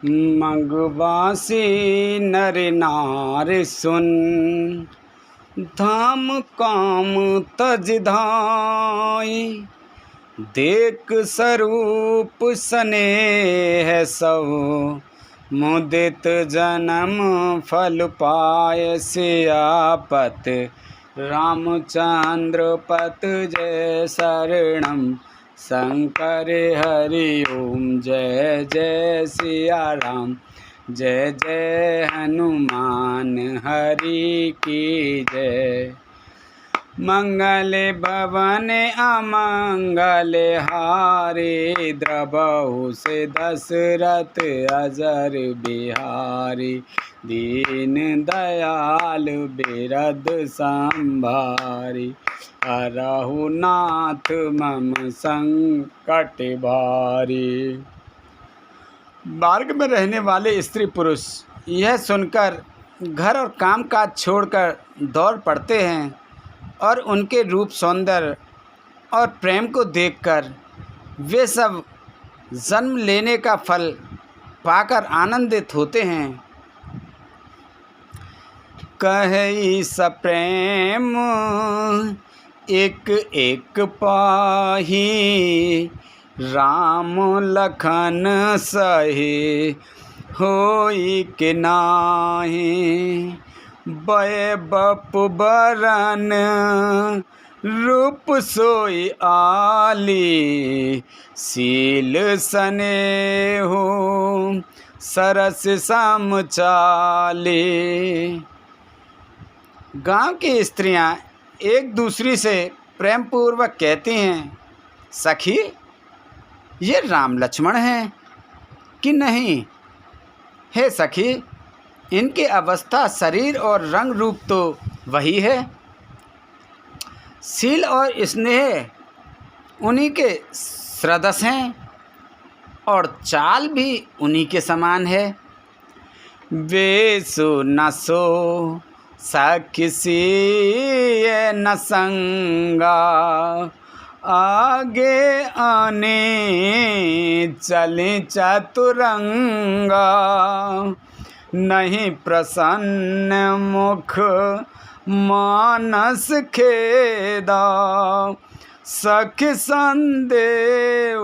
मगवासी नर नार सुन, धाम काम तज धाई। देख स्वरूप स्नेह सब, मुदित जन्म फल पाय। सियापत रामचंद्र पत जय शरणम, शंकर हरि ओम। जय जय सिया राम, जय जय हनुमान हरि की जय। मंगल भवन अमंगल हारी, द्रवहु से दशरथ अजर बिहारी। दीन दयाल बिरद संभारी, हरहु नाथ मम संकट भारी। मार्ग में रहने वाले स्त्री पुरुष यह सुनकर घर और काम काज छोड़कर दौड़ पड़ते हैं और उनके रूप सौंदर्य और प्रेम को देखकर वे सब जन्म लेने का फल पाकर आनंदित होते हैं। कहि सप्रेम एक एक पाही, राम लखन सहे होई के नाहि। बय बपु बरन रूप सोई आली, शील स्नेहु सरस सम चाली। गांव की स्त्रियां एक दूसरी से प्रेम पूर्वक कहती हैं, सखी ये राम लक्ष्मण हैं कि नहीं? हे सखी, इनकी अवस्था शरीर और रंग रूप तो वही है, शील और स्नेह उन्हीं के सदृश हैं और चाल भी उन्हीं के समान है। वेसु न सो सखसी न संगा, आगे आने चले चतुरंगा। नहीं प्रसन्न मुख मानस खेदा, सखी संदेह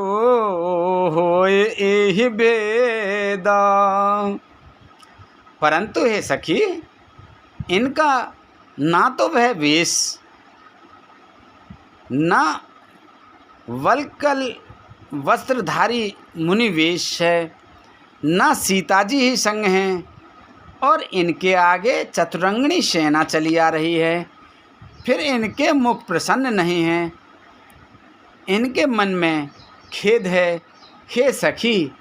होए एहि भेदा। परंतु हे सखी, इनका ना तो वह वेश, ना वल्कल वस्त्रधारी मुनि वेश है, ना सीताजी ही संग हैं और इनके आगे चतुरंगनी सेना चली आ रही है। फिर इनके मुख प्रसन्न नहीं हैं, इनके मन में खेद है। हे सखी,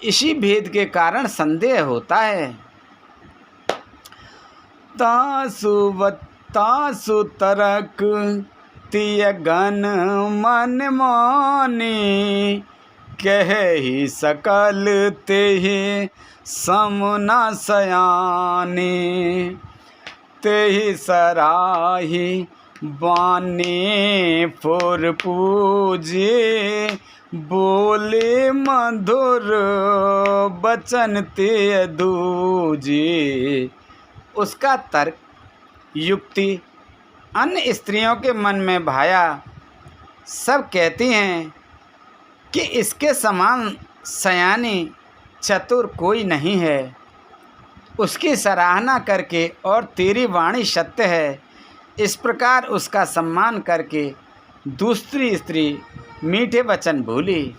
इसी भेद के कारण संदेह होता है। तासु तरक तिय गण मन मानी, कहि सकल तेहि समुना सयानी। तेहि सराही बानी फुर पूजे, बोले मधुर बचन ते दूजे। उसका तर्क युक्ति अन्य स्त्रियों के मन में भाया। सब कहती हैं कि इसके समान सयानी चतुर कोई नहीं है। उसकी सराहना करके और तेरी वाणी सत्य है, इस प्रकार उसका सम्मान करके दूसरी स्त्री मीठे वचन बोली।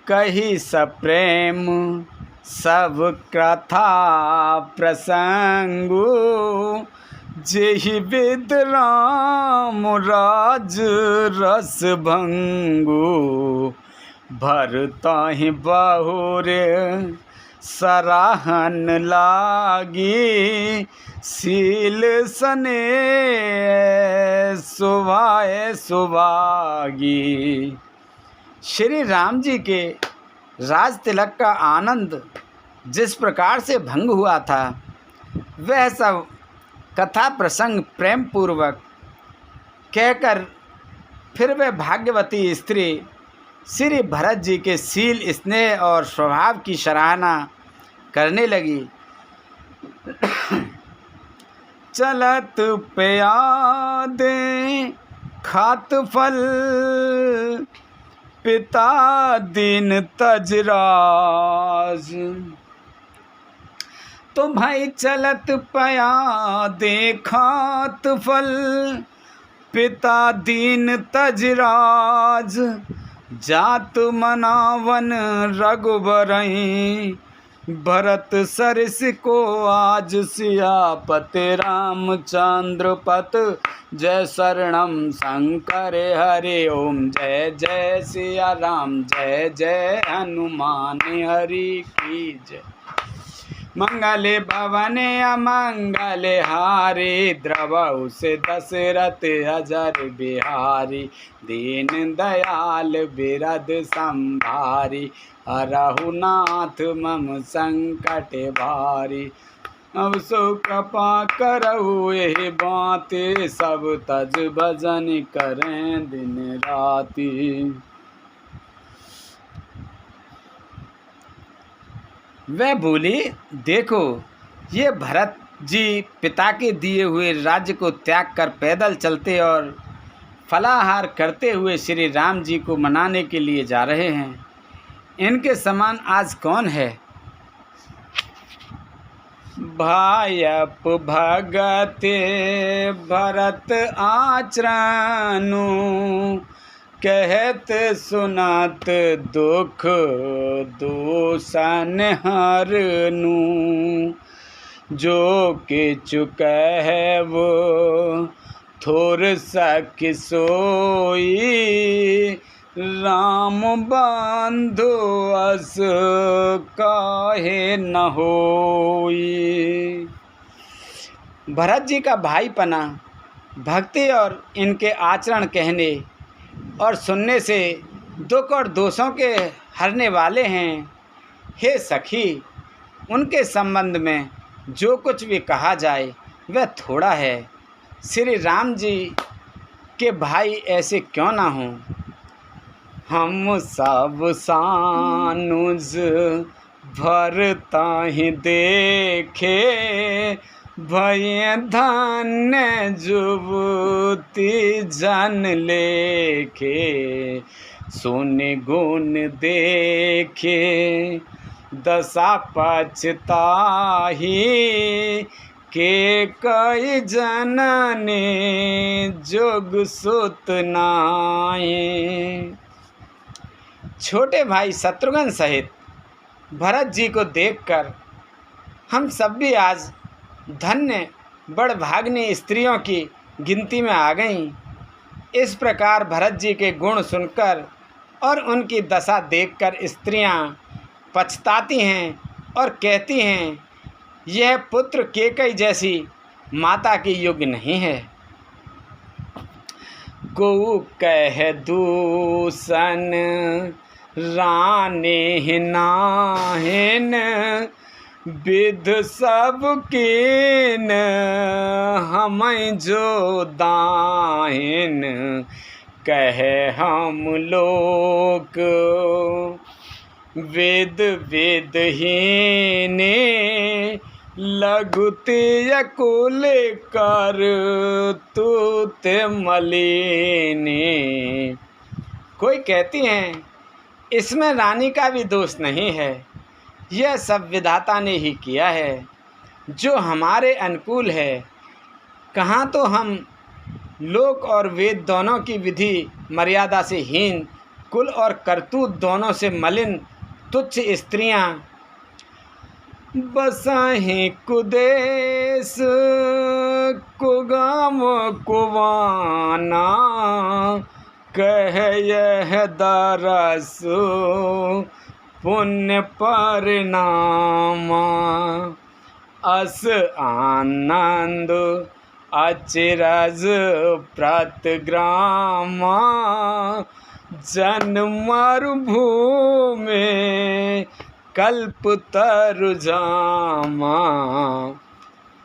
कही सप्रेम सब कथा प्रसंगु, जेहि विद राम राज रस भंगु। भरताहि बहुर सराहन लागी, शील स्नेह सुभाए सुभागी। श्री राम जी के राज तिलक का आनंद जिस प्रकार से भंग हुआ था, वह सब कथा प्रसंग प्रेम पूर्वक कहकर फिर वह भाग्यवती स्त्री श्री भरत जी के शील, स्नेह और स्वभाव की सराहना करने लगी। चलत प्यादे खात फल, पिता दीन तजराज। तो भाई चलत प्यादे खात फल, पिता दीन तजराज। जात मनावन रघुबरई, भरत सरिस को आज। सियापत रामचंद्र पत, जय शरणम शंकर हरि ओम। जय जय सिया राम, जय जय हनुमान हरि की जय। मंगले भवन अमंगले हारी, द्रवहु से दशरथ अजर बिहारी। दीन दयाल बिरद संभारी, हरहु नाथ मम संकट भारी। अब सो कृपा करहु यही बातें, सब तज भजन करें दिन राति। वह बोली, देखो ये भरत जी पिता के दिए हुए राज्य को त्याग कर पैदल चलते और फलाहार करते हुए श्री राम जी को मनाने के लिए जा रहे हैं। इनके समान आज कौन है? भायप भगते भरत आचरणु, कहत सुनत दुख दूषण हरनु। जो किछु कहे वो थोर सख सोई, राम बंधु अस काहे न होई। भरत जी का भाईपना, भक्ति और इनके आचरण कहने और सुनने से दुख और दोषों के हरने वाले हैं। हे सखी, उनके संबंध में जो कुछ भी कहा जाए वह थोड़ा है। श्री राम जी के भाई ऐसे क्यों ना हों? हम सब सानुज भरताहि देखे, भय धन्य जुबती जन लेखे। सुन गुण देखे दशा पछताही, के कई जननी जोग सुत नाई। छोटे भाई शत्रुघ्न सहित भरत जी को देखकर हम सब भी आज धन्य बड़भाग्नि स्त्रियों की गिनती में आ गईं। इस प्रकार भरत जी के गुण सुनकर और उनकी दशा देखकर स्त्रियां पछताती हैं और कहती हैं, यह पुत्र केकई जैसी माता के योग्य नहीं है। को कह दूषण रानी नाहिन, विध सब कीन हमें जो दाहिन। कहे हम लोग वेद वेदहीने, लघुते यकुल कर तूत मलिने। कोई कहती हैं इसमें रानी का भी दोष नहीं है, यह सब विधाता ने ही किया है जो हमारे अनुकूल है। कहाँ तो हम लोक और वेद दोनों की विधि मर्यादा से हीन, कुल और करतूत दोनों से मलिन तुच्छ स्त्रियां बसाहीं कुदेश कुगाम कुवाना। कह यह दरस पुण्य परिणामा, अस आनंद अचिरज प्रतिग्रामा। जन मरुभूमि कल्प तरुजामा।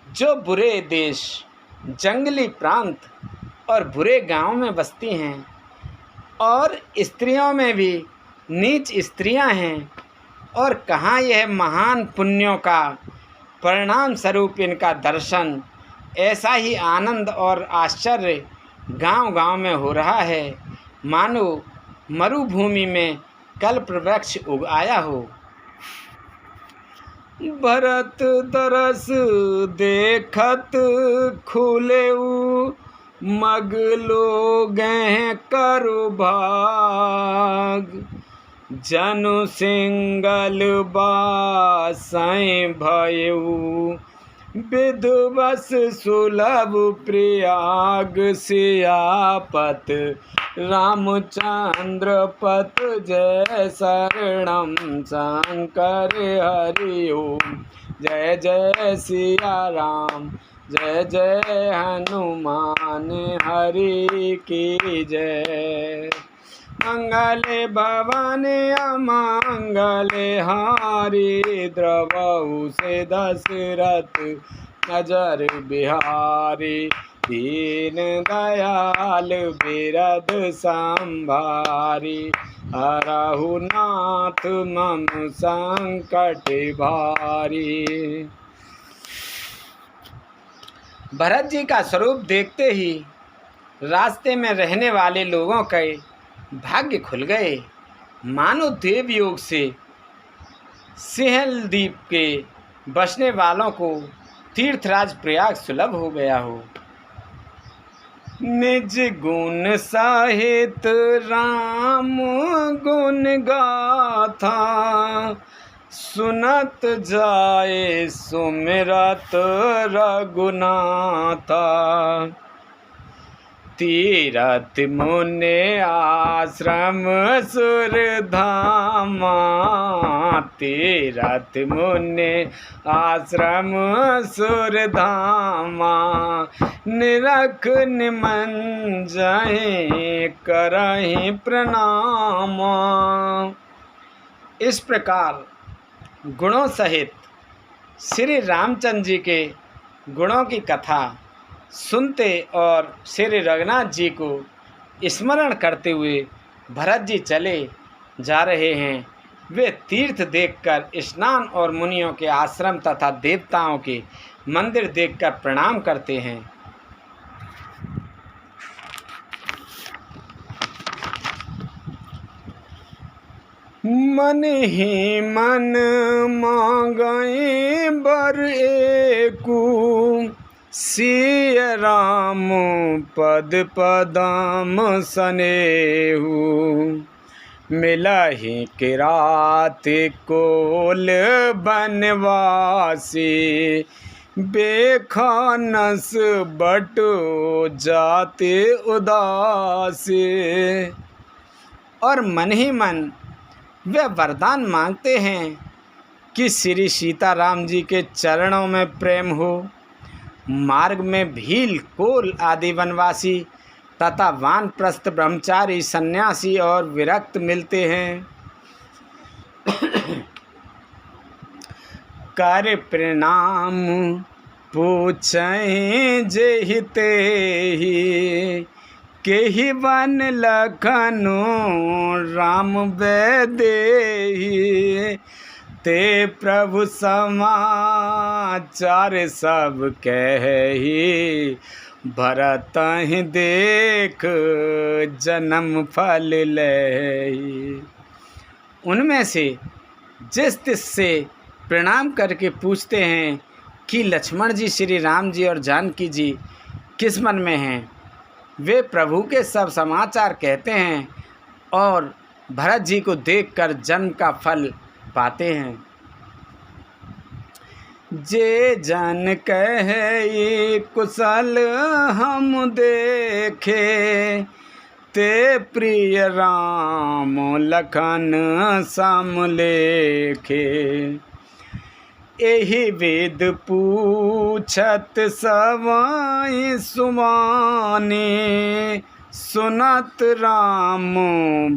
जो बुरे देश, जंगली प्रांत और बुरे गांव में बसती हैं और स्त्रियों में भी नीच स्त्रियां हैं, और कहाँ यह महान पुण्यों का परिणाम स्वरूप इनका दर्शन। ऐसा ही आनंद और आश्चर्य गांव-गांव में हो रहा है, मानो मरुभूमि में कल्प वृक्ष उग आया हो। भरत दरस देखत खुलेऊ, मग लोगें करु भाग। जनु सिंगल बासैं भयऊ, विधवस सुलभ प्रयाग। सियापत रामचंद्र पत जय शरणम शंकर हरि ओम। जय जय सिया राम, जय जय हनुमान हरि की जय। मंगले भवन अमंगले हारी, द्रवहु से दशरथ नजर बिहारी। दीन दयाल बिरद संभारी, हरहु नाथ मम संकट भारी। भरत जी का स्वरूप देखते ही रास्ते में रहने वाले लोगों के भाग्य खुल गए, मानो देवयोग से सिंहल द्वीप के बसने वालों को तीर्थराज प्रयाग सुलभ हो गया हो। निज गुण सहित राम गुण गाथा, सुनत जाए सुमिरत रघुनाथा। तीरथ मुनि आश्रम सुरधामा, तीरथ मुनि आश्रम सुरधामा। निरख निमंजहि करहि प्रणामा। इस प्रकार गुणों सहित श्री रामचंद्र जी के गुणों की कथा सुनते और श्री रघुनाथ जी को स्मरण करते हुए भरत जी चले जा रहे हैं। वे तीर्थ देखकर, स्नान और मुनियों के आश्रम तथा देवताओं के मंदिर देखकर प्रणाम करते हैं। मन ही मन मांगई बर एकू, सिय राम पद पदम सनेहू। मिलहि किरात कोल बनवासी, बेखानस बटो जाते उदासी। और मन ही मन वे वरदान मांगते हैं कि श्री सीताराम जी के चरणों में प्रेम हो। मार्ग में भील, कोल आदि वनवासी तथा वानप्रस्थ ब्रह्मचारी, सन्यासी और विरक्त मिलते हैं। कर प्रणाम पूछें जेहिते ही, केहि वन लखनऊ राम वैदेही। ते प्रभु समाचार सब कहि, भरतहि देख जन्म फल लहि। उनमें से जिस तिस से प्रणाम करके पूछते हैं कि लक्ष्मण जी, श्री राम जी और जानकी जी किस मन में हैं, वे प्रभु के सब समाचार कहते हैं और भरत जी को देखकर जन्म का फल पाते हैं। जे जन कहे कुशल हम देखे, ते प्रिय राम लखन सम लेखे। एहि वेद पूछत सवाई सुमानी, सुनत राम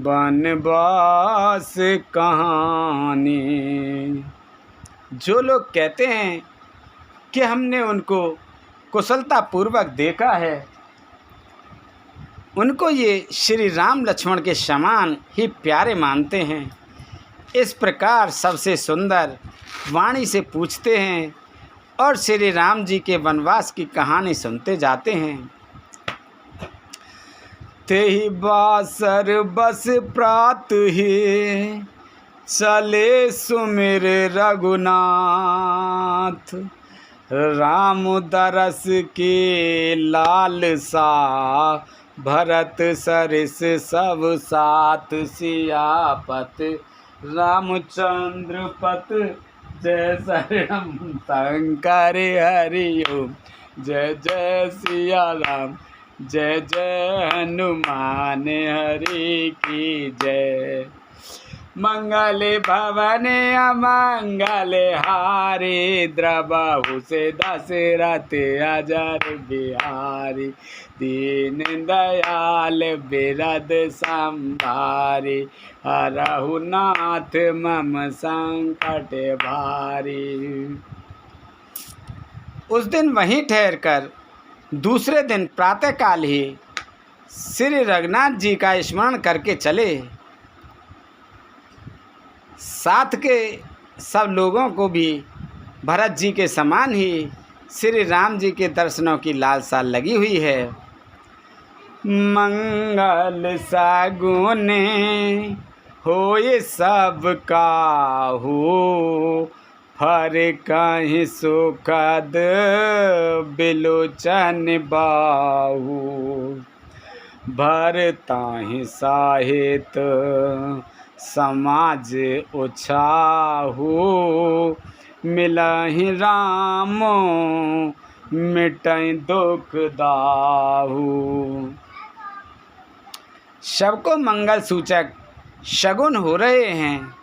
बनवास कहानी। जो लोग कहते हैं कि हमने उनको कुशलता पूर्वक देखा है, उनको ये श्री राम लक्ष्मण के समान ही प्यारे मानते हैं। इस प्रकार सबसे सुंदर वाणी से पूछते हैं और श्री राम जी के वनवास की कहानी सुनते जाते हैं। तेहि बासर बस प्रात ही चले सुमिर रघुनाथ, राम दरस के लालसा भरत सरिस सब साथ, सियापत रामचंद्र पत जय शरणम शंकर हरि ओम, जय जय सिया राम जय जय हनुमान हरि की जय। मंगल भवन अमंगल हारी, द्रबहु से दशरथ अजर बिहारी, दीन दयाल बिरद संभारी, हरहु नाथ मम संकट भारी। उस दिन वहीं ठहरकर दूसरे दिन प्रातःकाल ही श्री रघुनाथ जी का स्मरण करके चले। साथ के सब लोगों को भी भरत जी के समान ही श्री राम जी के दर्शनों की लालसा लगी हुई है। मंगल सगुने होए सब काहू, फर कहीं सुखद बिलोचन बाहू, भरताहि साहित समाज उछाहू, मिलहि राम मिटै दुख दाहू। सबको मंगल सूचक शगुन हो रहे हैं।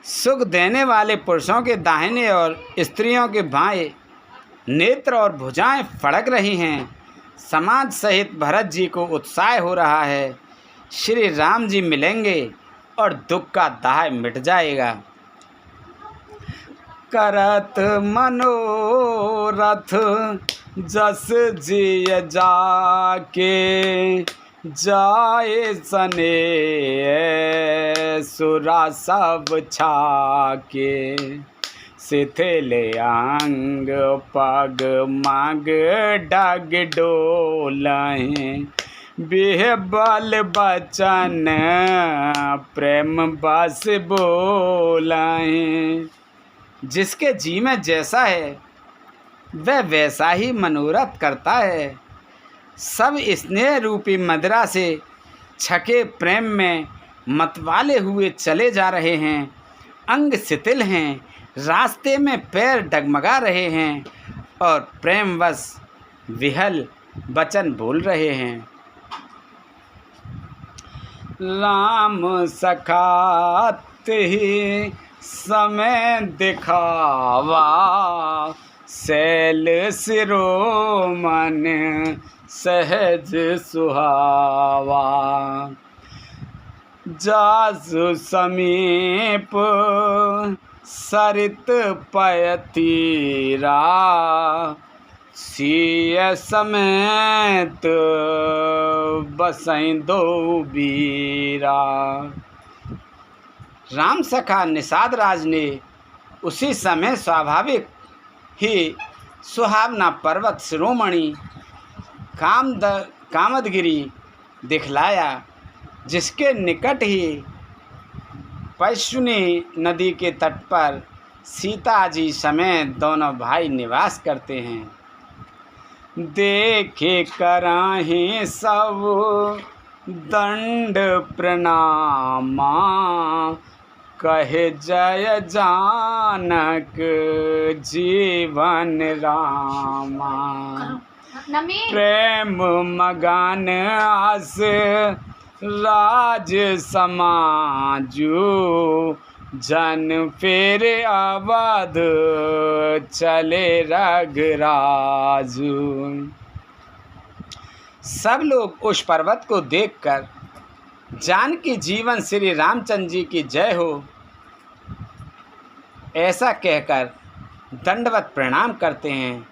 सुख देने वाले पुरुषों के दाहिने और स्त्रियों के बाएं नेत्र और भुजाएं फड़क रही हैं। समाज सहित भरत जी को उत्साह हो रहा है। श्री राम जी मिलेंगे और दुख का दाह मिट जाएगा। करत मनोरथ जस जिय जाके, जाए सने सुरा सब छाके, शिथिल अंग पग मग डग डोलहीं, बिहबल बचन प्रेम बस बोलहीं। जिसके जी में जैसा है वह वैसा ही मनोरथ करता है। सब स्नेह रूपी मदिरा से छके प्रेम में मतवाले हुए चले जा रहे हैं। अंग शिथिल हैं, रास्ते में पैर डगमगा रहे हैं और प्रेमवश विहल वचन बोल रहे हैं। राम सखात ही समय दिखावा, शैल शिरोमन सहज सुहावा, जासु समीप सरित पयतीरा, सिय समेत बसई दो बीरा। राम सखा निषाद राज ने उसी समय स्वाभाविक ही सुहावना पर्वत शिरोमणि कामदगिरी दिखलाया, जिसके निकट ही पैशुनी नदी के तट पर सीता जी समेत दोनों भाई निवास करते हैं। देखे कराही सब दंड प्रणामा, कहे जय जानक जीवन रामा। प्रेम मगन आस राज समाजू, जन फिर अवध चले रघुराजू। सब लोग उस पर्वत को देखकर जानकी जीवन श्री रामचंद्र जी की जय हो ऐसा कहकर दंडवत प्रणाम करते हैं।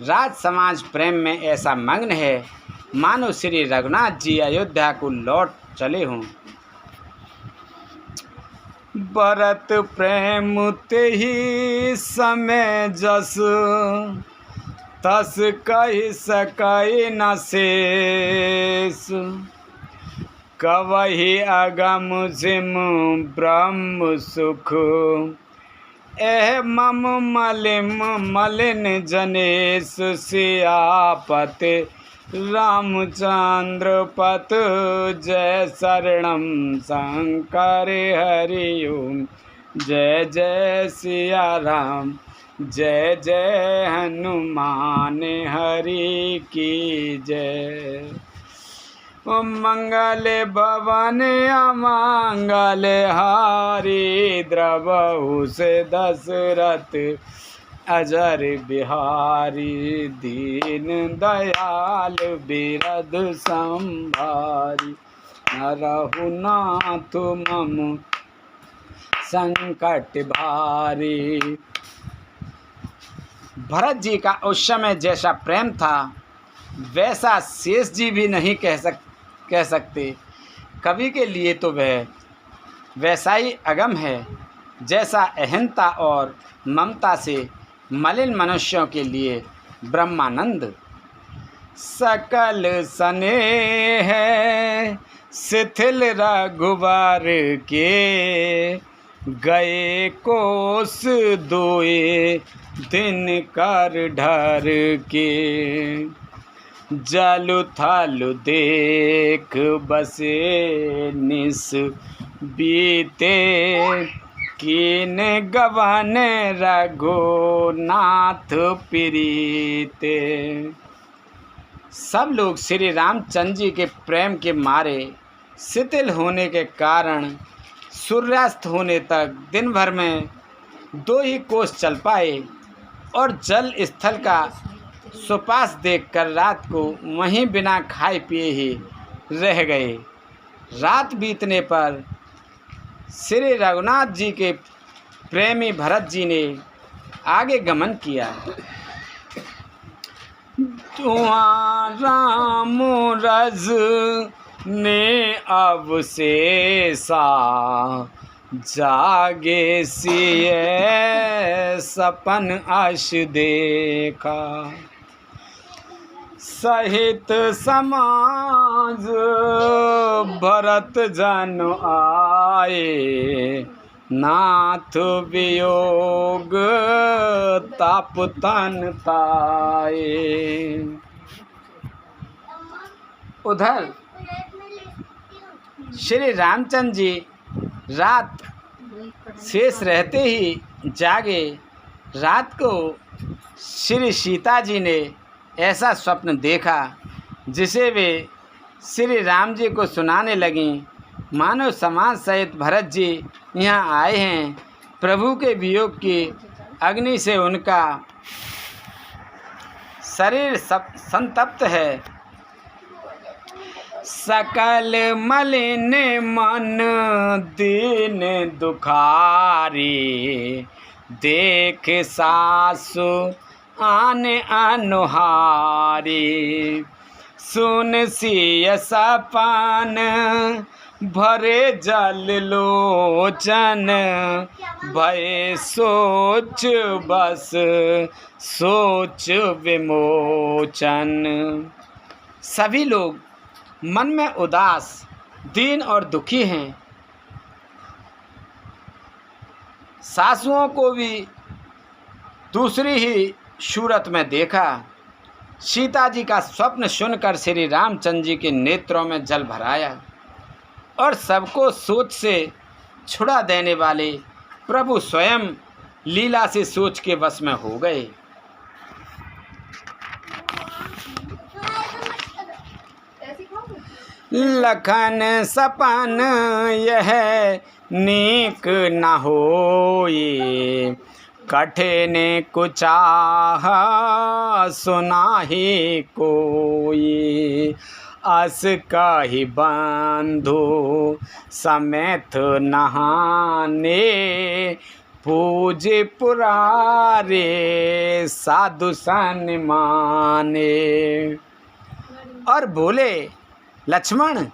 राज समाज प्रेम में ऐसा मग्न है मानो श्री रघुनाथ जी अयोध्या को लौट चले हों। बरत प्रेम ते ही समय जस, तस कहि सकै न शेष। कवहि अगम सिम ब्रह्म सुख, एह मम मलिन जनेश। सियापति रामचंद्र पत, जय शरणम शंकर हरि ओम। जय जय सिया राम, जय जय हनुमान हरि की जय। मंगल भवन अमंगल हारी, द्रवहु से दशरथ अजर बिहारी। दीन दयाल बिरद संभारी, नरहु नाथ मम संकट भारी। भरत जी का उस समय जैसा प्रेम था वैसा शेष जी भी नहीं कह सकते। कवि के लिए तो वह वैसा ही अगम है जैसा अहंता और ममता से मलिन मनुष्यों के लिए ब्रह्मानंद। सकल स्नेह शिथिल रघुवर के, गए कोस दोए दिन कर ढर के। जलु थलु देख बसे निस बीते, कीन गवन रघुनाथ प्रीते। सब लोग श्री रामचंद्र जी के प्रेम के मारे शिथिल होने के कारण सूर्यास्त होने तक दिन भर में 2 ही कोस चल पाए और जल स्थल का सुपास देखकर रात को वहीं बिना खाए पिए ही रह गए। रात बीतने पर श्री रघुनाथ जी के प्रेमी भरत जी ने आगे गमन किया। राम रज ने अवशेषा, जागे सिए सपन अश देखा। सहित समाज भरत जन आए, नाथ वियोग ताप तन ताए। उधर श्री रामचंद्र जी रात शेष रहते ही जागे। रात को श्री सीता जी ने ऐसा स्वप्न देखा जिसे वे श्री राम जी को सुनाने लगीं। मानो समाज सहित भरत जी यहाँ आए हैं। प्रभु के वियोग की अग्नि से उनका शरीर संतप्त है। सकल मलिन मन दीन दुखारी, देख सासु आन अनुहारी। सुन सिय सपन भरे जल लोचन, भय सोच बस सोच विमोचन। सभी लोग मन में उदास, दीन और दुखी हैं। सासुओं को भी दूसरी ही सूरत में देखा। सीता जी का स्वप्न सुनकर श्री रामचंद्र जी के नेत्रों में जल भर आया और सबको सोच से छुड़ा देने वाले प्रभु स्वयं लीला से सोच के वश में हो गए। लखन सपन यह नीक न होई, कठिन कुचाह सुनाहि कोई। अस कहि बंधु समेत नहाने, पूज पुरारे साधु सन माने। और बोले, लक्ष्मण,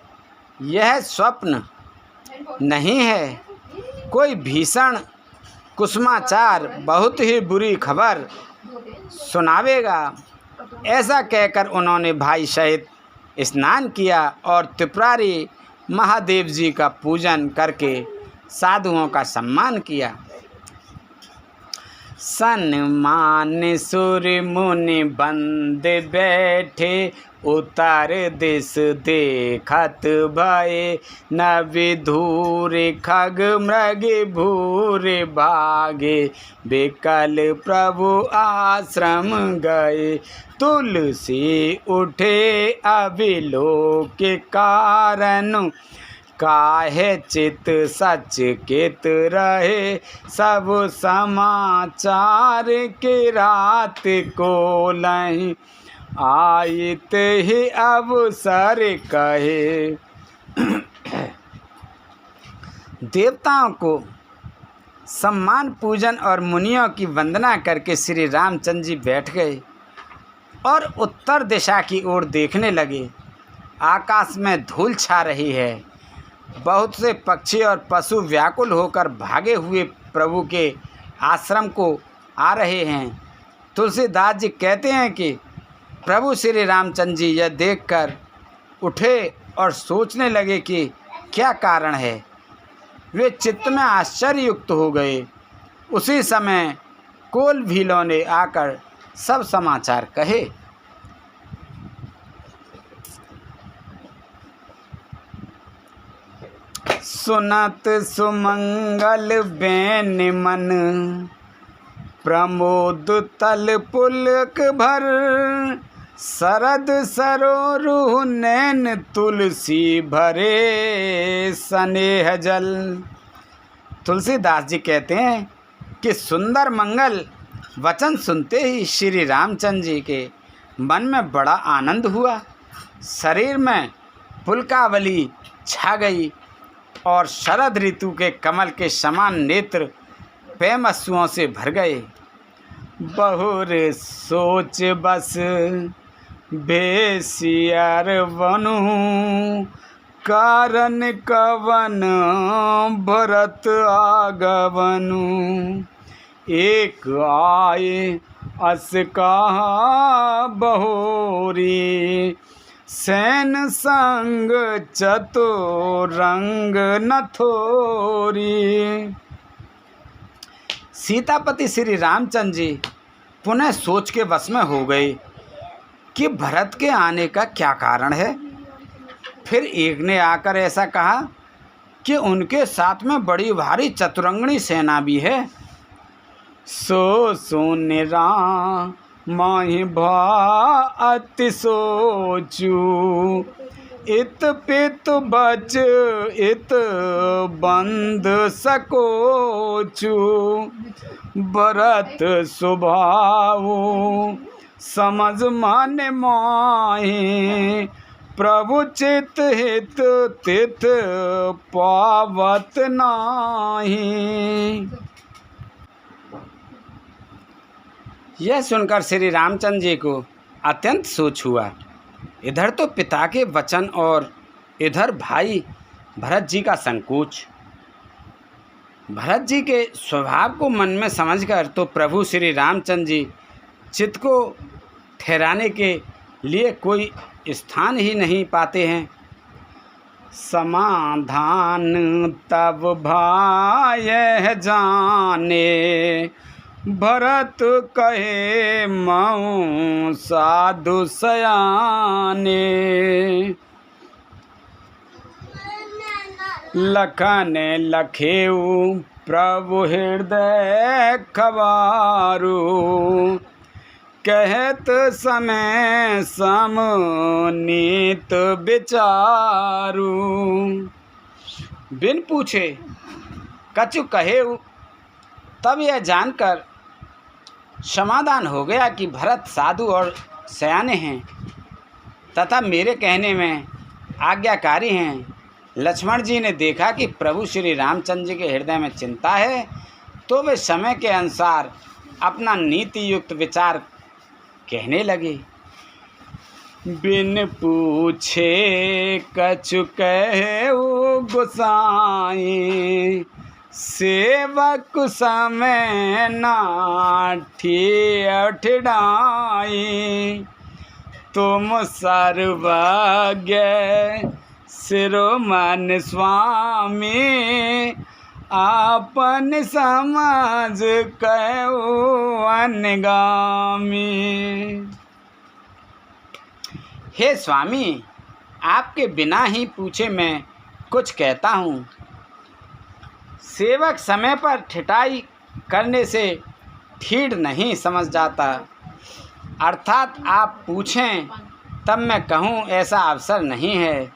यह स्वप्न नहीं है, कोई भीषण कुसुमाचार बहुत ही बुरी खबर सुनावेगा। ऐसा कहकर उन्होंने भाई सहित स्नान किया और त्रिपुरारी महादेव जी का पूजन करके साधुओं का सम्मान किया। सन्मान सुर मुनि बंद बैठे, उतार दिस देखत भये, न विधूर खग मृग भूर भागे, बिकल प्रभु आश्रम गए। तुलसी उठे अविलोक कारण, काहे चित सचकित रहे, सब समाचार के रात को लहीं, आयत ही अवसर कहे। देवताओं को सम्मान पूजन और मुनियों की वंदना करके श्री रामचंद्र जी बैठ गए और उत्तर दिशा की ओर देखने लगे। आकाश में धूल छा रही है। बहुत से पक्षी और पशु व्याकुल होकर भागे हुए प्रभु के आश्रम को आ रहे हैं। तुलसीदास जी कहते हैं कि प्रभु श्री रामचंद्र जी यह देखकर उठे और सोचने लगे कि क्या कारण है। वे चित्त में आश्चर्ययुक्त हो गए। उसी समय कोल भीलों ने आकर सब समाचार कहे। सुनत सुमंगल बैन मन, प्रमोद तल पुलक भर, शरद सरोरुह नैन तुलसी भरे स्नेह जल। तुलसीदास जी कहते हैं कि सुंदर मंगल वचन सुनते ही श्री रामचंद्र जी के मन में बड़ा आनंद हुआ। शरीर में पुलकावली छा गई और शरद ऋतु के कमल के समान नेत्र प्रेमअश्रुओं से भर गए। बहुर सोच बस बेसियर बनू, कारण कवन भरत आगवनु। एक आए अस कहा बहोरी, सैन संग चतुरंग नथोरी। सीतापति श्री रामचंद्र जी पुनः सोच के वश में हो गए कि भरत के आने का क्या कारण है। फिर एक ने आकर ऐसा कहा कि उनके साथ में बड़ी भारी चतुरंगणी सेना भी है। सो सुन माहि भा अति सोचू, इत पित बच इत बंद सकोचू। भरत स्वभाव समझ मन माहि, प्रभु चित हित तिथ पावत नाही। यह सुनकर श्री रामचंद्र जी को अत्यंत सोच हुआ। इधर तो पिता के वचन और इधर भाई भरत जी का संकोच। भरत जी के स्वभाव को मन में समझकर तो प्रभु श्री रामचंद्र जी चित्त को ठहराने के लिए कोई स्थान ही नहीं पाते हैं। समाधान तब भाय जाने, भरत कहे मऊ साधु सयाने। लखन लखेऊ प्रभु हृदय खबारू, कहत समय सम नीत विचारू। बिन पूछे कछु कहेऊ। तब यह जानकर समाधान हो गया कि भरत साधु और सयाने हैं तथा मेरे कहने में आज्ञाकारी हैं। लक्ष्मण जी ने देखा कि प्रभु श्री रामचंद्र जी के हृदय में चिंता है, तो वे समय के अनुसार अपना नीति युक्त विचार कहने लगे। बिन पूछे कछु कहु गोसाई, सेवक समय नाठी ठिड़ाई। तुम सर्वज्ञ शिरोमणि स्वामी, आपन समझ कहु अनगामी। हे स्वामी, आपके बिना ही पूछे मैं कुछ कहता हूँ। सेवक समय पर ठिठाई करने से ठीक नहीं समझ जाता, अर्थात आप पूछें तब मैं कहूँ ऐसा अवसर नहीं है,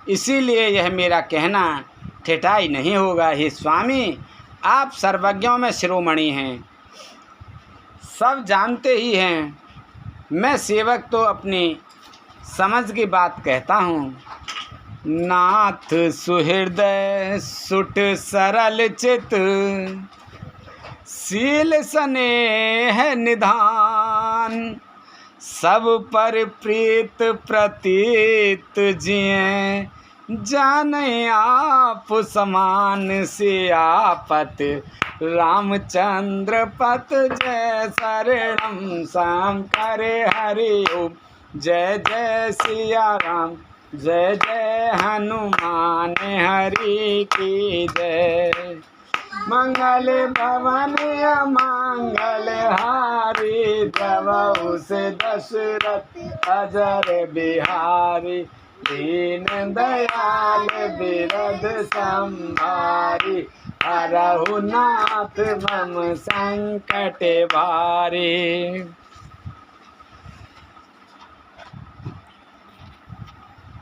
इसीलिए यह मेरा कहना ठिठाई नहीं होगा। हे स्वामी, आप सर्वज्ञों में शिरोमणि हैं, सब जानते ही हैं। मैं सेवक तो अपनी समझ की बात कहता हूँ। नाथ सुहृदय सुट सरल चित, शील स्नेह निधान, सब पर प्रीत प्रतीत जिए, जाने आप समान से आपत, रामचंद्र पत जय शरणम शंकर हरि ओम। जय जय सिया राम, जय जय हनुमान हरि की जय। मंगल भवन मंगल हारी, जब से दशरथ अजर बिहारी, दीन दयाल बिरद संभारी, हरहु नाथ मम संकट भारी।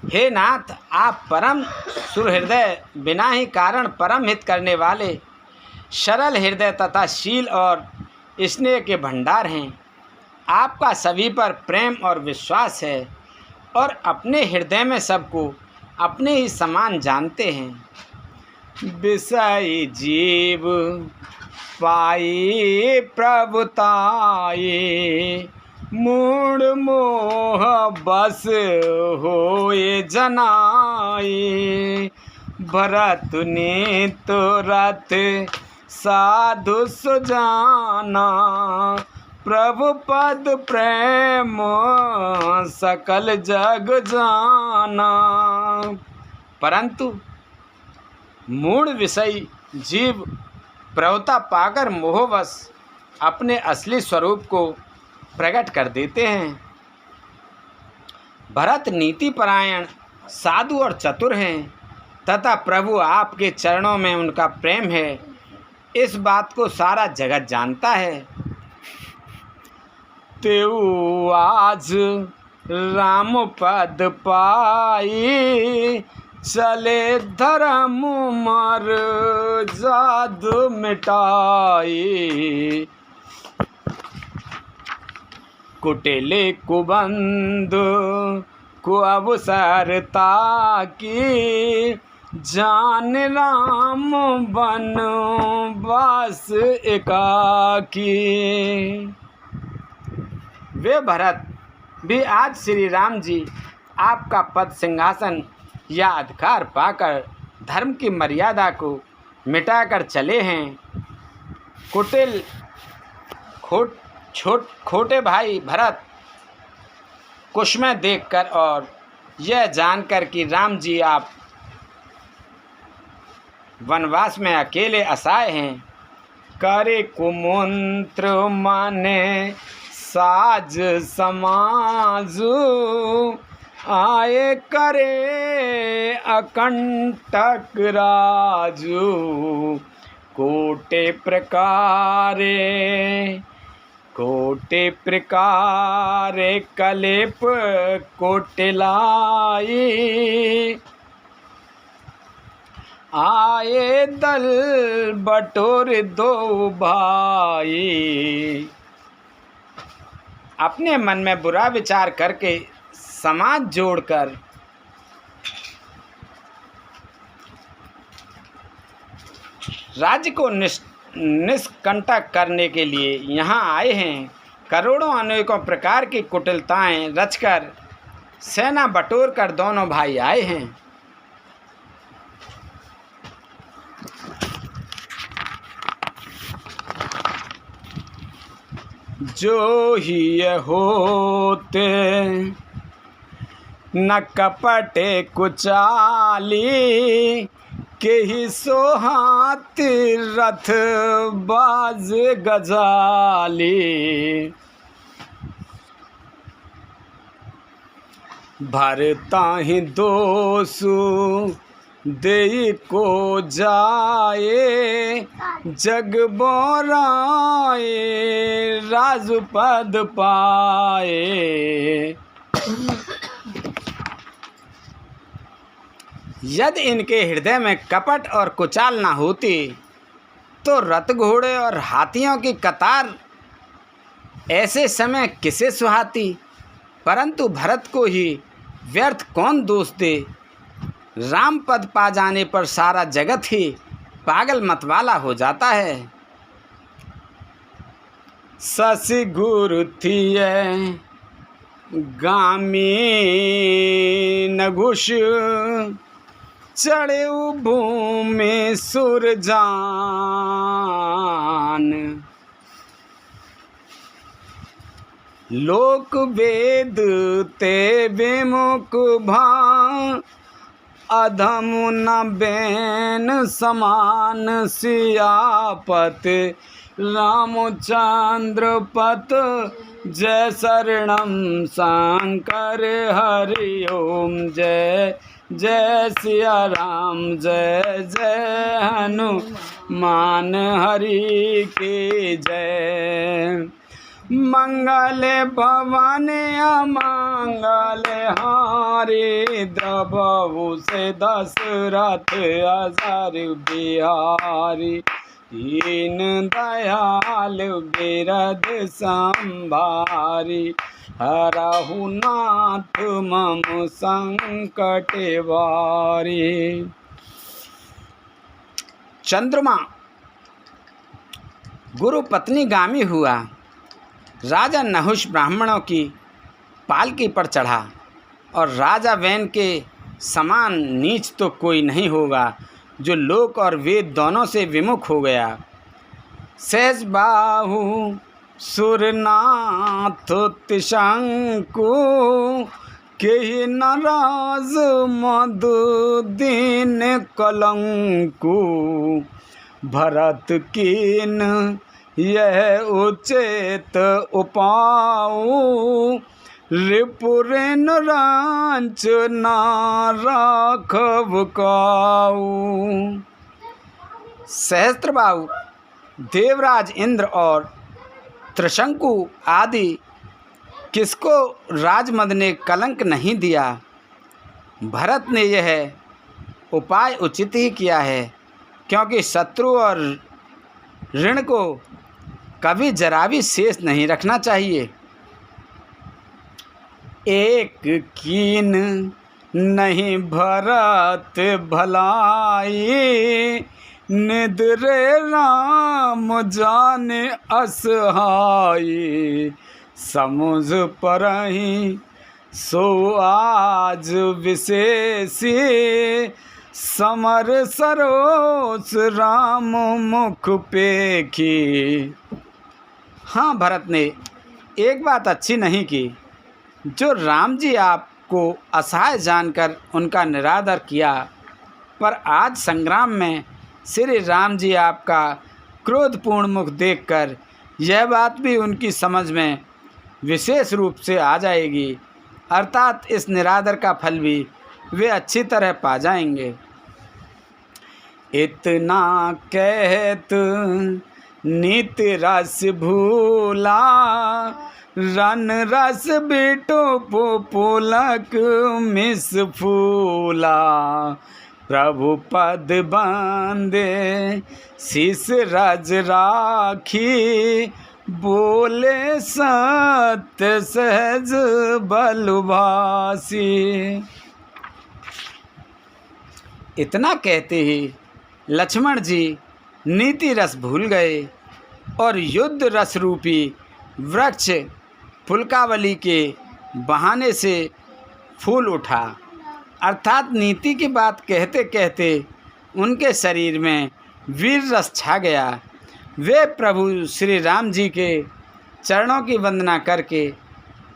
हे नाथ, आप परम सुहृदय, बिना ही कारण परम हित करने वाले, सरल हृदय तथा शील और स्नेह के भंडार हैं। आपका सभी पर प्रेम और विश्वास है और अपने हृदय में सबको अपने ही समान जानते हैं। विषय जीव पाई प्रभुताई, मूढ़ मोह बस होए जनाई, भरत ने तो रथ साधु सुजाना, प्रभु पद प्रेम सकल जग जाना। परंतु मूढ़ विषयी जीव प्रभुता पाकर मोहवश अपने असली स्वरूप को प्रकट कर देते हैं। भरत नीति परायण साधु और चतुर हैं तथा प्रभु आपके चरणों में उनका प्रेम है, इस बात को सारा जगत जानता है। तेऊ आज राम पद पाई, चले धर्म मर जादू मिटाई, कुटिले कुबंध को अवसर ताकी, जान राम बन वास एकाकी। वे भरत भी आज श्री राम जी आपका पद सिंहासन या अधिकार पाकर धर्म की मर्यादा को मिटाकर चले हैं। कुटिल छोटे भाई भरत कुशमय देखकर और यह जानकर कि राम जी आप वनवास में अकेले असहाय हैं, करे कुमंत्र माने साज समाजू, आए करे अकंटक राजू, कोटे प्रकारे कलेप कोटिलाई, आए दल बटोर दो भाई। अपने मन में बुरा विचार करके समाज जोड़कर राज्य को निष्कंटक करने के लिए यहाँ आए हैं। करोड़ों अनेकों प्रकार की कुटिलताएं रचकर सेना बटोर कर दोनों भाई आए हैं। जो ही होते न कपटे कुचाली, के ही सोहात रथ बाज गजाली। भरता ही दोसु दे को जाए, जग बोराए राजपद पाए। यदि इनके हृदय में कपट और कुचाल ना होती तो रथ घोड़े और हाथियों की कतार ऐसे समय किसे सुहाती। परंतु भरत को ही व्यर्थ कौन दोष दे। राम पद पा जाने पर सारा जगत ही पागल मतवाला हो जाता है। ससि गुरु थिए गामी न घुष, चढ़े भूमि सुर जान। लोक वेद ते विमुख भां, अधम न बैन समान। सियापत रामचंद्र पत, जय शरणम शंकर हरि ओम। जय जय सिया राम, जय जय हनुमान हरि के जय। मंगल भवन अमंगल हारे, द्रवहु से दशरथ अजर बिहारी। दीन दयाल बिरद संभारी, हरहु नाथ मम संकट वारी। चंद्रमा गुरु पत्नी गामी हुआ। राजा नहुष ब्राह्मणों की पालकी पर चढ़ा, और राजा वैन के समान नीच तो कोई नहीं होगा जो लोक और वेद दोनों से विमुख हो गया। सहज बाहु सुरनाथ तिशंकु, के नाराज मधु दीन कलंकु। भरत कीन यह उचित उपाऊ, रिपुरेन रांच ना राखव काऊ। सहस्त्रबाहु देवराज इंद्र और त्रिशंकु आदि किसको राजमद ने कलंक नहीं दिया। भरत ने यह उपाय उचित ही किया है, क्योंकि शत्रु और ऋण को कभी जरा भी शेष नहीं रखना चाहिए। एक कीन नहीं भरत भलाई, निद्रे राम जाने असहाई। समुझ परहि सो आज विशेषी, समर सरोस राम मुख पेखी। हाँ, भरत ने एक बात अच्छी नहीं की। जो राम जी आपको असहाय जानकर उनका निरादर किया, पर आज संग्राम में श्री राम जी आपका क्रोधपूर्ण मुख देखकर यह बात भी उनकी समझ में विशेष रूप से आ जाएगी, अर्थात इस निरादर का फल भी वे अच्छी तरह पा जाएंगे। इतना कहत नीति रस भूला, रन रस बेटो पुलक मिस फूला। प्रभु पद बांधे शीस रज राखी, बोले सत्य सहज बलभासी। इतना कहते ही लक्ष्मण जी नीति रस भूल गए और युद्ध रस रूपी वृक्ष फुलकावली के बहाने से फूल उठा। अर्थात नीति की बात कहते कहते उनके शरीर में वीर रस छा गया। वे प्रभु श्री राम जी के चरणों की वंदना करके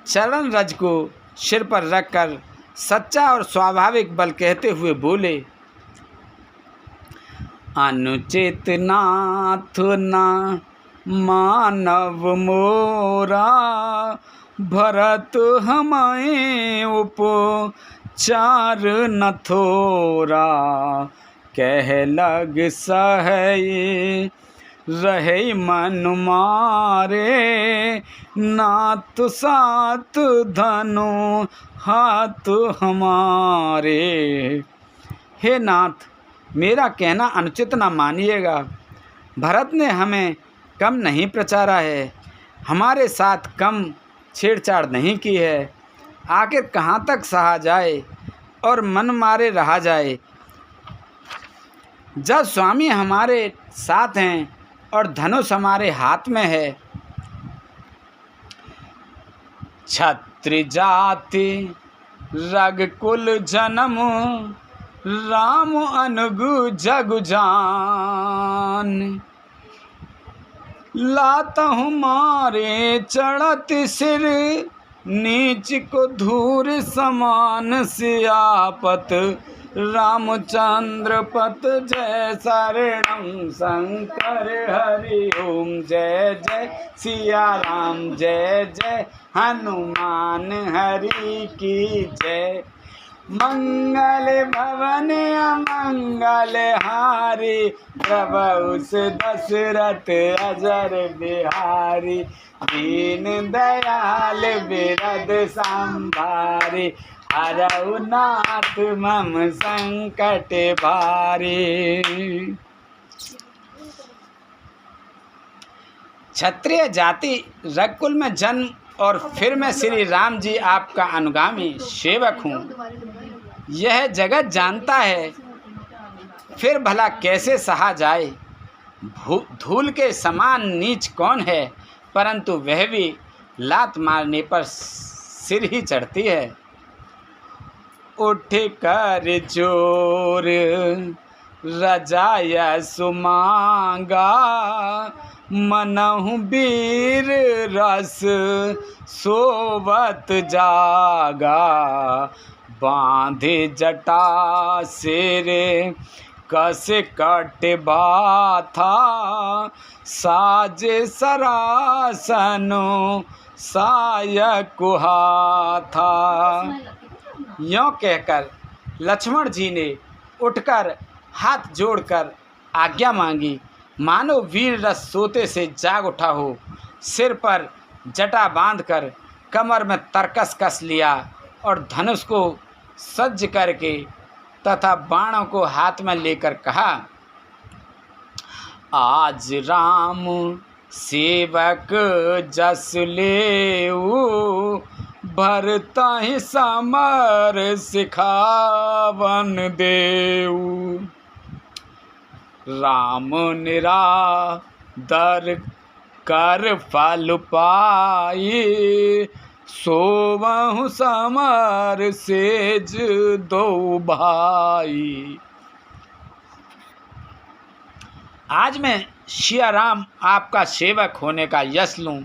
चरण रज को सिर पर रखकर सच्चा और स्वाभाविक बल कहते हुए बोले, अनुचित नाथ ना मानव मोरा, भरत हमारे उपचार न थोरा, कह लग सहे रहे मन मारे, नाथ साथ धनु हाथ हमारे। हे नाथ, मेरा कहना अनुचित न मानिएगा। भरत ने हमें कम नहीं प्रचारा है, हमारे साथ कम छेड़छाड़ नहीं की है। आखिर कहाँ तक सहा जाए और मन मारे रहा जाए। जब स्वामी हमारे साथ हैं और धनुष हमारे हाथ में है। क्षत्रिय जाति रघुकुल जन्म, राम अनुगु जग जान, लाता हूँ मारे चढ़त सिर, नीच को धूर समान सियापत, रामचंद्र पत जय शरणम शंकर हरि ओम, जय जय सिया राम, जय जय हनुमान हरि की जय। मंगल भवन अमंगल हारी, प्रभु दशरथ अजर बिहारी, दीन दयाल बिरद संभारी, हरऊ नाथ मम संकट भारी। क्षत्रिय जाति रघुकुल में जन्म और फिर मैं श्री राम जी आपका अनुगामी सेवक हूँ, यह जगत जानता है। फिर भला कैसे सहा जाए। धूल के समान नीच कौन है, परंतु वह भी लात मारने पर सिर ही चढ़ती है। उठ कर जोर रजाया सुमांगा, मनहु वीर रस सोवत जागा, बांधे जटा सिर कस कट बाथा, साज सरासनो सायक हाथा। यों कहकर लक्ष्मण जी ने उठकर हाथ जोड़कर आज्ञा मांगी, मानो वीर रस सोते से जाग उठा हो। सिर पर जटा बांधकर कमर में तरकस कस लिया और धनुष को सज्ज करके तथा बाणों को हाथ में लेकर कहा, आज राम सेवक जस लेऊ, भरता ही समर सिखावन देऊ। राम निरादर कर फल पाई, सोवहु समर सेज दो भाई। आज मैं सिया राम आपका सेवक होने का यश लूँ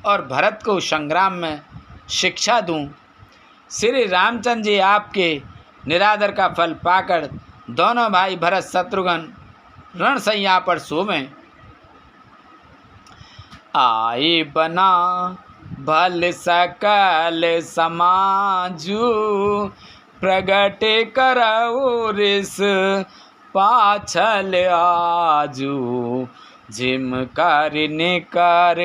और भरत को संग्राम में शिक्षा दूँ। श्री रामचंद्र जी आपके निरादर का फल पाकर दोनों भाई भरत शत्रुघ्न रणसैया पर सोवें। आई बना भल सकल समाजू, प्रगट करऊ रिस पाछल आजू, जिम कर निकर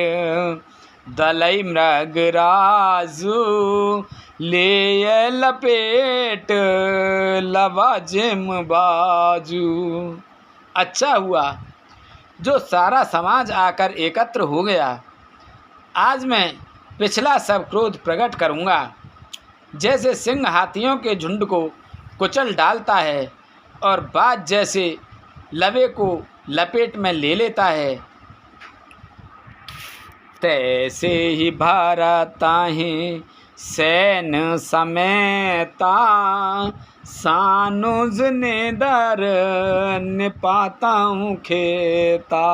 दलई मृग राजू, ले लपेट लवा जिम बाजू। अच्छा हुआ जो सारा समाज आकर एकत्र हो गया। आज मैं पिछला सब क्रोध प्रकट करूँगा। जैसे सिंह हाथियों के झुंड को कुचल डालता है और बाज जैसे लवे को लपेट में ले लेता है, तैसे ही भारताहि सैन समेता सानुज नेदर निपाताऊं खेता।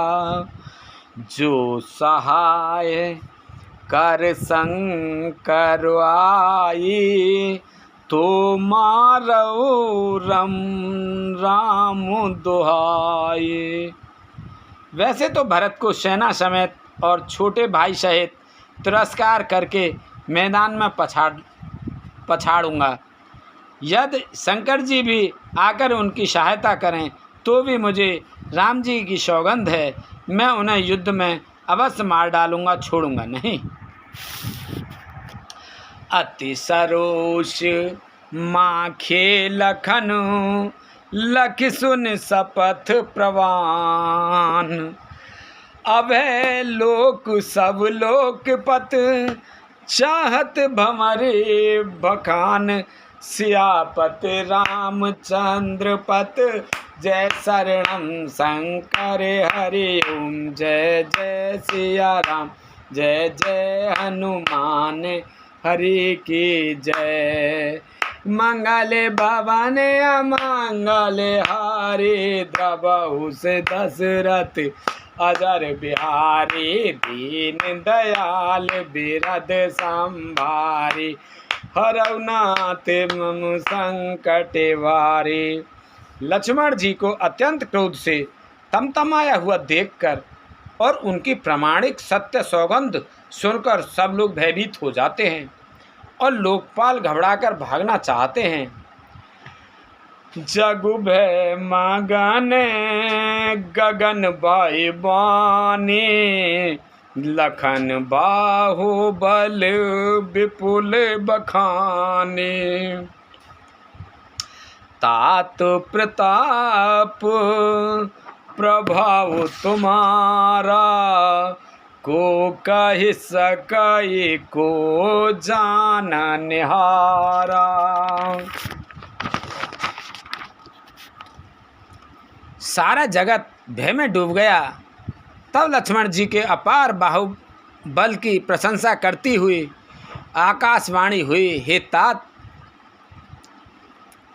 जो सहाय कर संकर आई तो मारऊ राम दुहाई। वैसे तो भरत को सेना समेत और छोटे भाई सहित तिरस्कार करके मैदान में पछाड़ूंगा। यदि शंकर जी भी आकर उनकी सहायता करें तो भी मुझे राम जी की सौगंध है, मैं उन्हें युद्ध में अवश्य मार डालूंगा, छोड़ूंगा नहीं। अति सरोष माखे लखन लख सुन सपथ प्रवान। अभय लोक सब लोकपत चाहत भमरे बखान। सियापत रामचंद्र पत जय शरणम शंकर हरि ओम। जय जय सिया राम जय जय हनुमान हरि की जय। मंगल भवन अमंगल हारी द्रवहु से दशरथ अजर बिहारी। दीन दयाल बिरद संभारी हरऊ नाथ मम संकट वारी। लक्ष्मण जी को अत्यंत क्रोध से तमतमाया हुआ देखकर और उनकी प्रामाणिक सत्य सौगंध सुनकर सब लोग भयभीत हो जाते हैं और लोकपाल घबराकर भागना चाहते हैं। जगु भय मगन गगन बाई बानी। लखन बाहुबल विपुल बखाने। तात प्रताप प्रभाव तुम्हारा को कह सकै को जान निहारा। सारा जगत भय में डूब गया। तब लक्ष्मण जी के अपार बाहुबल की प्रशंसा करती हुई आकाशवाणी हुई, हे तात,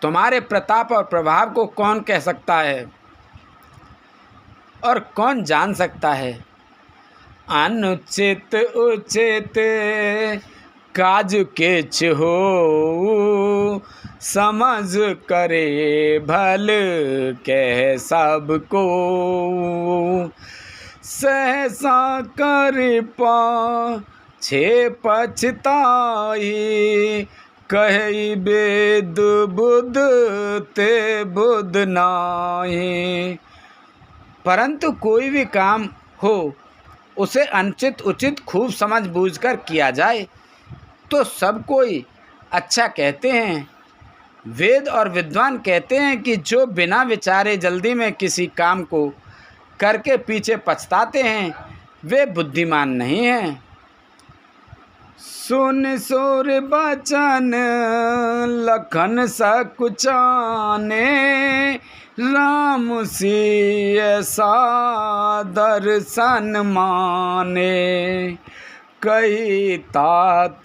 तुम्हारे प्रताप और प्रभाव को कौन कह सकता है और कौन जान सकता है। अनुचित उचित काज केच हो समझ करे भल कह सबको। सहसा कर पाछे पछताई कहि वेद बुध ते बुध नाहि। परंतु कोई भी काम हो उसे अनुचित उचित खूब समझ बूझकर किया जाए तो सब कोई अच्छा कहते हैं। वेद और विद्वान कहते हैं कि जो बिना विचारे जल्दी में किसी काम को करके पीछे पछताते हैं वे बुद्धिमान नहीं हैं। सुन सुर बचन लखन सकुचाने राम सिय दर्शन माने। कही तात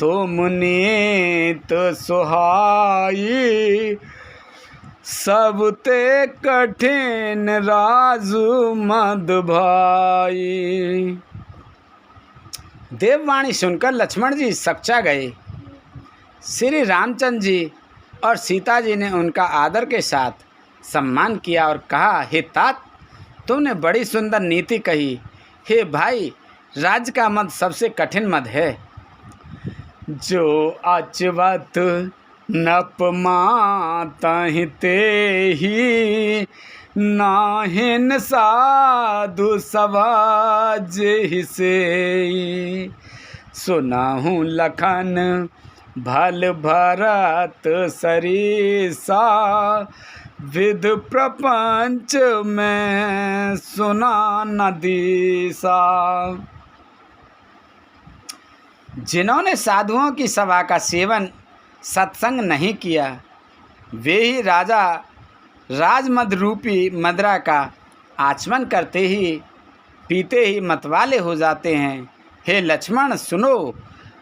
तुम नीत सुहाई सब ते कठिन राजू मद भाई। देववाणी सुनकर लक्ष्मण जी सकचा गए। श्री रामचंद्र जी और सीता जी ने उनका आदर के साथ सम्मान किया और कहा, हे तात, तुमने बड़ी सुंदर नीति कही। हे भाई, राज्य का मद सबसे कठिन मद है। जो अचवत नपमातहि तेहि नाहिन साधु सवाज हिसे। सुनाहु लखन भल भरत सरीसा विध प्रपंच में सुना न दीसा। जिन्होंने साधुओं की सभा का सेवन सत्संग नहीं किया वे ही राजा राजमद रूपी मदरा का आचमन करते ही पीते ही मतवाले हो जाते हैं। हे लक्ष्मण, सुनो,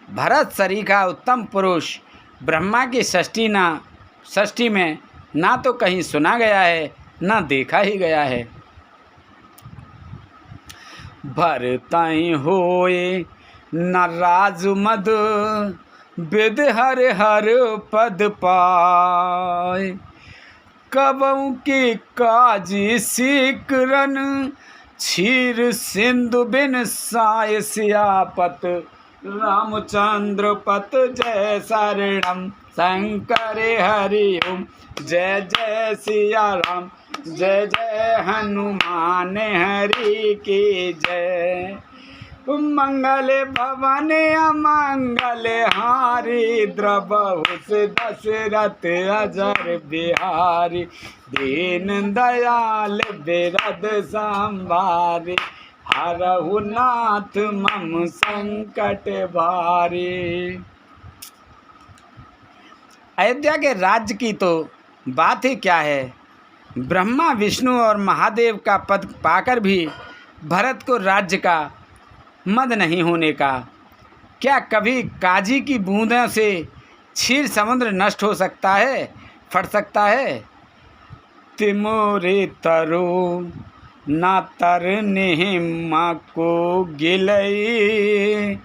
भरत सरीखा उत्तम पुरुष ब्रह्मा की षष्ठी में ना तो कहीं सुना गया है ना देखा ही गया है। भरतहि होए न राजु मद विद हर हर पद पाए। कबहु की काजी सीकरन क्षीर सिंधु बिन साय सियापत। रामचंद्र पत जय शरणम शंकर हरि ओम। जय जय सिया राम जय जय हनुमान हरि की जय। मंगल भवन अमंगल हारी द्रबहुस दशरथ अजर बिहारी। दीन दयाल बिरद संभारी हरहु नाथ मम संकट भारी। अयोध्या के राज्य की तो बात ही क्या है। ब्रह्मा विष्णु और महादेव का पद पाकर भी भरत को राज्य का मद नहीं होने का। क्या कभी काजी की बूंदों से क्षीर समुद्र नष्ट हो सकता है, फट सकता है। तिमोरे तरो ना तरने माँ को गिलई।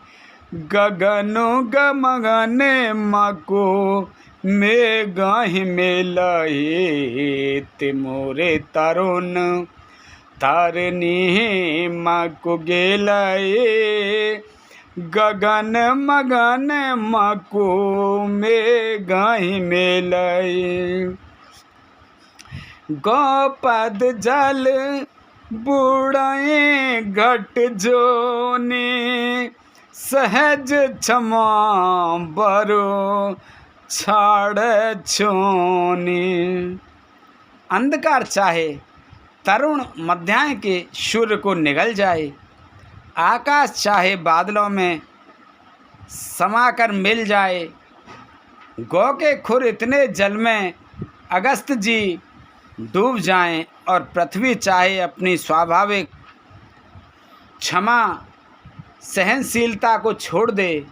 गगनो गमगन माँ को मेघहि मेलई। तिमोरे तरुण तरनी माँ को गेलई। गगन मगन माँ को मेघहि मेलई। गोपद जल बुढ़ाए घट जोनी। सहज क्षमा बरो छाड़ छोनी। अंधकार चाहे तरुण मध्याह्न के सूर्य को निगल जाए। आकाश चाहे बादलों में समाकर मिल जाए। गौ के खुर इतने जल में अगस्त जी डूब जाएं और पृथ्वी चाहे अपनी स्वाभाविक क्षमा सहनशीलता को छोड़ दे।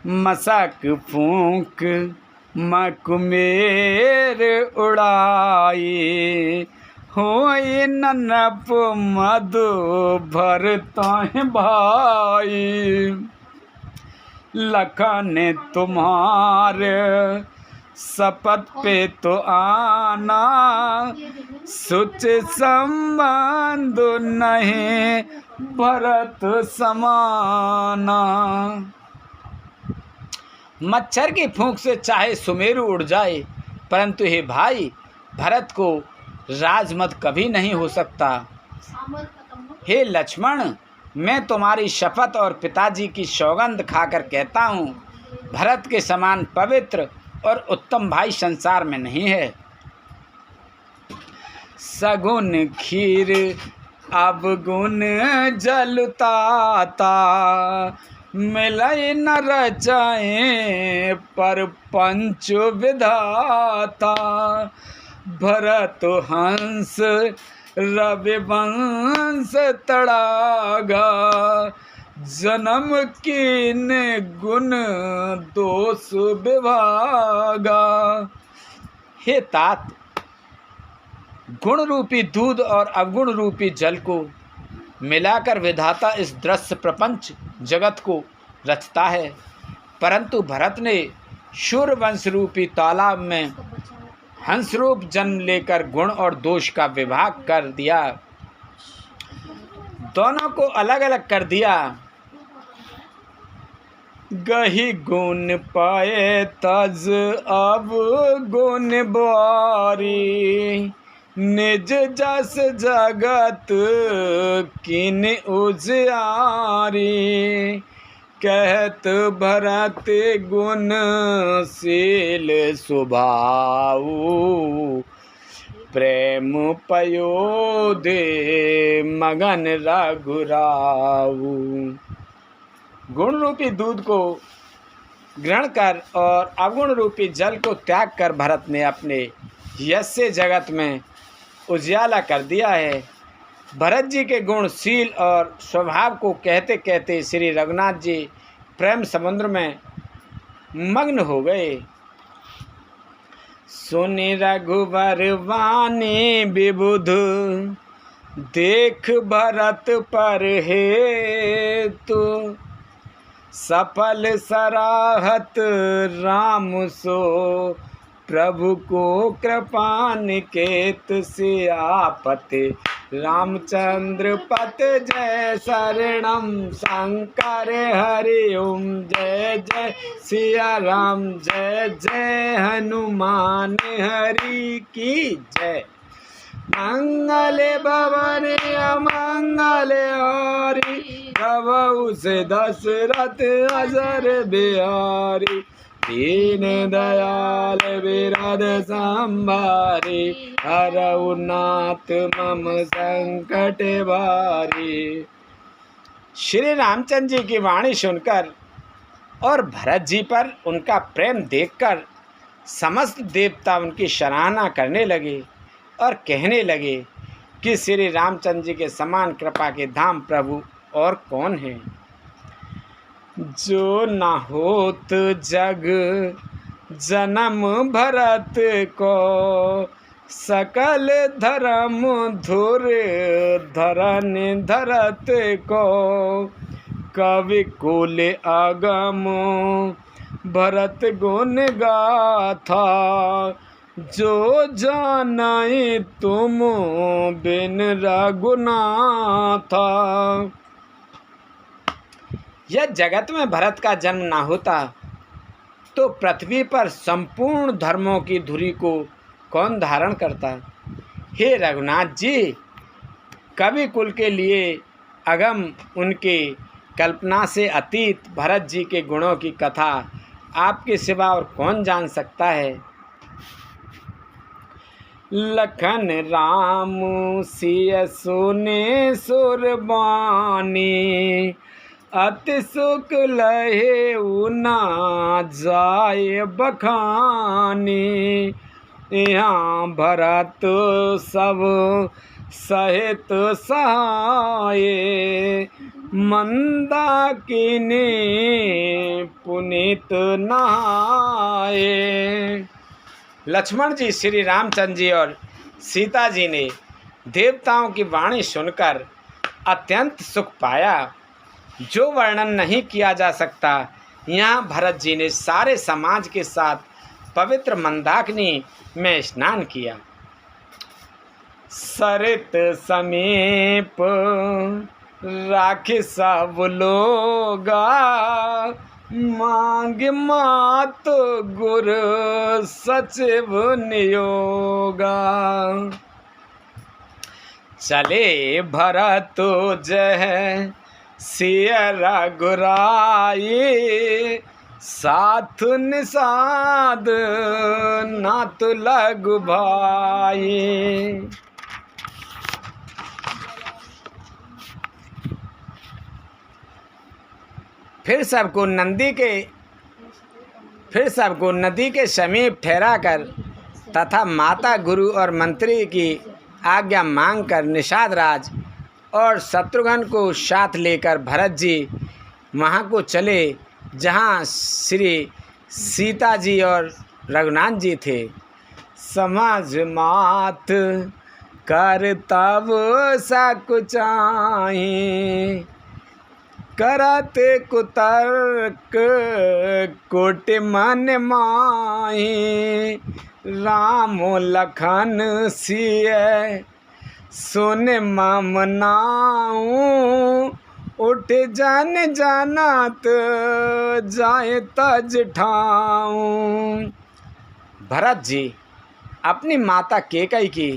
मशक फूंक मकुमेर उड़ाई। होई ननप मधु भरतहि भाई। लखन तुम्हारे शपथ पे तो आना। सुच संबंध नहीं भरत समाना। मच्छर की फूंक से चाहे सुमेरु उड़ जाए, परंतु हे भाई भरत को राजमद कभी नहीं हो सकता। हे लक्ष्मण, मैं तुम्हारी शपथ और पिताजी की सौगंध खाकर कहता हूँ, भरत के समान पवित्र और उत्तम भाई संसार में नहीं है। सगुन खीर अवगुण जलताता। मिलई न रचाए पर पंच विधाता। भरत हंस रविवंश तड़ागा। जन्म कीन गुण दोष विभागा। हे तात, गुण रूपी दूध और अवगुण रूपी जल को मिलाकर विधाता इस दृश्य प्रपंच जगत को रचता है, परंतु भरत ने शूरवंश रूपी तालाब में हंसरूप जन्म लेकर गुण और दोष का विभाग कर दिया। दोनों को अलग अलग कर दिया। गही गुण पाए तज अब गुण बारी। निज जस जगत किन उजियारी। कहत भरत गुण शील स्वभाव। प्रेम पयोधे मगन रघुराऊ। गुण रूपी दूध को ग्रहण कर और अवगुण रूपी जल को त्याग कर भरत ने अपने यश से जगत में उजियाला कर दिया है। भरत जी के गुणशील और स्वभाव को कहते कहते श्री रघुनाथ जी प्रेम समुद्र में मग्न हो गए। सुनि रघुवर वाणी विबुध, देख भरत पर हेतु, सफल सराहत राम सो, प्रभु को कृपा निकेत, सियापति रामचंद्र पत जय, शरणम शंकर हरि ओम, जय जय सिया राम, जय जय हनुमान हरि की जय। मंगल भवन अमंगल हारी, प्रभु से दशरथ अजर बिहारी, दीन दयाल विरद संभारी, हरऊ नाथ मम संकट भारी। श्री रामचंद्र जी की वाणी सुनकर और भरत जी पर उनका प्रेम देखकर समस्त देवता उनकी सराहना करने लगे और कहने लगे कि श्री रामचंद्र जी के समान कृपा के धाम प्रभु और कौन है। जो न होत जग जन्म भरत को, सकल धर्म धुर धरन धरत को, कवि कुल आगम भरत गुण गाथा, जो जानाई तुम बिन रघुनाथा। यह जगत में भरत का जन्म ना होता तो पृथ्वी पर संपूर्ण धर्मों की धुरी को कौन धारण करता। हे रघुनाथ जी, कवि कुल के लिए अगम उनके कल्पना से अतीत भरत जी के गुणों की कथा आपके सिवा और कौन जान सकता है। लखन राम सिय सुने सुरबानी, अति सुख लहे उना जाय बखानी, यहाँ भरत सब सहित सहाय, मंदाकिनी पुनीत नहाए। लक्ष्मण जी, श्री रामचंद्र जी और सीता जी ने देवताओं की वाणी सुनकर अत्यंत सुख पाया, जो वर्णन नहीं किया जा सकता। यहाँ भरत जी ने सारे समाज के साथ पवित्र मंदाकिनी में स्नान किया। सरित समीप राखी सब लोगा, मांग मात गुर सचिव नियोगा, चले भरत जय सिय रघुराई, साथ निषाद नाथ लघु भाई। फिर सबको नदी के समीप ठहरा कर तथा माता गुरु और मंत्री की आज्ञा मांगकर निषाद राज और शत्रुघ्न को साथ लेकर भरत जी वहाँ को चले जहाँ श्री सीता जी और रघुनाथ जी थे। समझ मात कर तब सकुचाई, करते कुतर्क कोटि मन माही, राम लखन सिय सुन मम नाऊ, उठ जन जानत जाए तज ठाऊं। भरत जी अपनी माता केकई की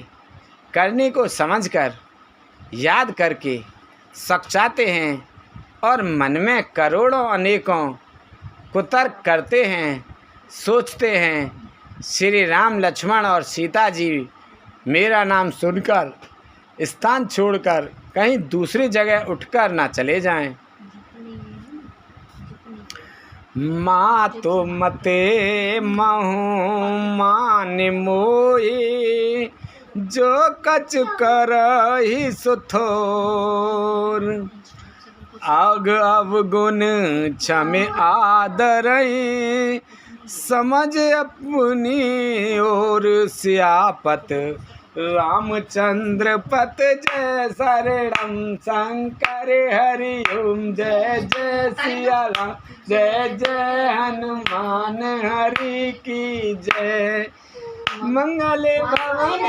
करनी को समझकर याद करके सकचाते हैं और मन में करोड़ों अनेकों कुतर्क करते हैं, सोचते हैं श्री राम लक्ष्मण और सीता जी मेरा नाम सुनकर स्थान छोड़कर कहीं दूसरी जगह उठकर ना चले जाएं। माँ तो मते महु मान मोही, जो कछ करहि सुथोर, आग अवगुण क्षमे आदरई, समझ अपनी ओर सियापत, रामचंद्र पत जय शरणम शंकर हरि ओम, जय जय सिया राम, जय जय हनुमान हरि की जय। मंगल भवन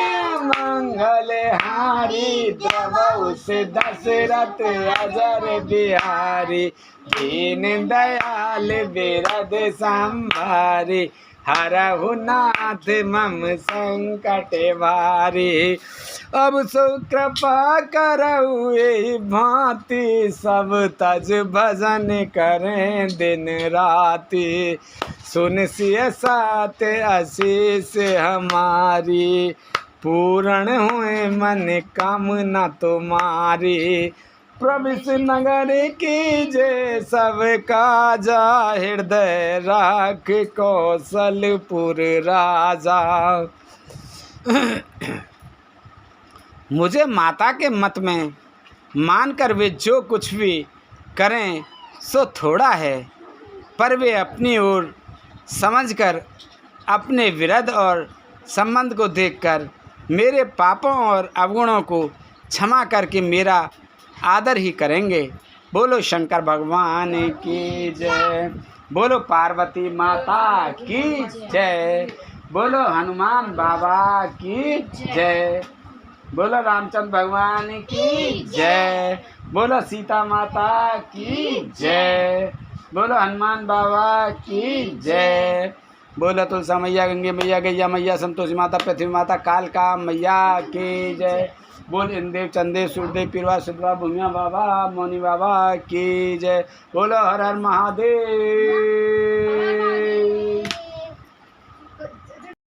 मंगल हारी, द्रवहु से दशरथ अजर बिहारी, दीन दयाल बिरद संभारी, हरहु नाथ मम संकट भारी। अब सो कृपा करऊ एहि भांति, सब तज भजन करें दिन राति, सुन सिय सात आशीष हमारी, पूर्ण हुए मन कामना तुम्हारी। प्रविश नगर की जय सब काजा, हृदय राख कौशलपुर राजा। मुझे माता के मत में मानकर वे जो कुछ भी करें सो थोड़ा है, पर वे अपनी ओर समझकर अपने विरध और संबंध को देखकर मेरे पापों और अवगुणों को क्षमा करके मेरा आदर ही करेंगे। बोलो शंकर भगवान की जय, बोलो पार्वती माता की जय, बोलो हनुमान बाबा की जय, बोलो रामचंद्र भगवान की जय, बोलो सीता माता की जय, बोलो हनुमान बाबा की जय, बोलो तुलसा मैया, गंगे मैया, गैया मैया, संतोषी माता, पृथ्वी माता, कालका मैया की जय। बोल इंदेव चंदेव सूर्यदेव पीरवा सुधवा भूमिया बाबा मौनी बाबा की जय। बोलो हर हर महादेव।